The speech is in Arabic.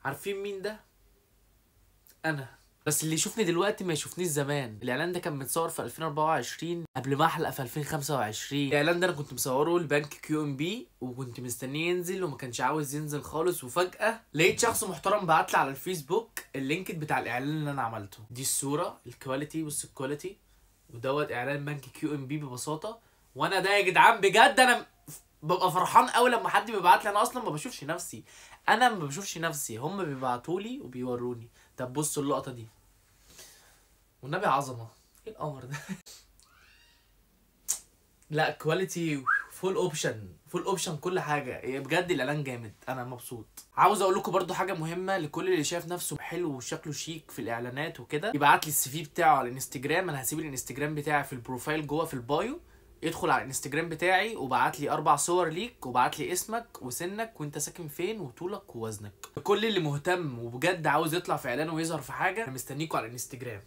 عارفين مين ده؟ انا. بس اللي يشوفني دلوقتي ما يشوفنيش زمان. الاعلان ده كان متصور في 2024 قبل ما احلق في 2025. الاعلان ده انا كنت مصوره لبنك كيو ام بي، وكنت مستنيه ينزل وما كانش عاوز ينزل خالص، وفجأة لقيت شخص محترم بعت لي على الفيسبوك اللينك بتاع الاعلان اللي انا عملته. دي الصورة الكواليتي، بص الكواليتي، ودوت اعلان بنك كيو ام بي ببساطة. وانا ده يا جدعان بجد انا ببقى فرحان قوي لما حد بيبعت لي. انا اصلا ما بشوفش نفسي، انا ما بشوفش نفسي، هم بيبعتوا لي وبيوروني. طب بصوا اللقطه دي، والنبي عظمه. ايه القمر ده؟ لا كواليتي، فول اوبشن، فول اوبشن، كل حاجه. بجد الاعلان جامد، انا مبسوط. عاوز اقول لكم برضو حاجه مهمه لكل اللي شايف نفسه حلو وشكله شيك في الاعلانات وكده، يبعت لي السي في بتاعه على الانستجرام. انا هسيب الانستجرام بتاعي في البروفايل جوه في البايو. يدخل على الانستجرام بتاعي وبعت لي 4 صور ليك، وبعت لي اسمك وسنك وانت ساكن فين وطولك ووزنك. كل اللي مهتم وبجد عاوز يطلع في اعلان ويظهر في حاجه، انا مستنيكوا على الانستجرام.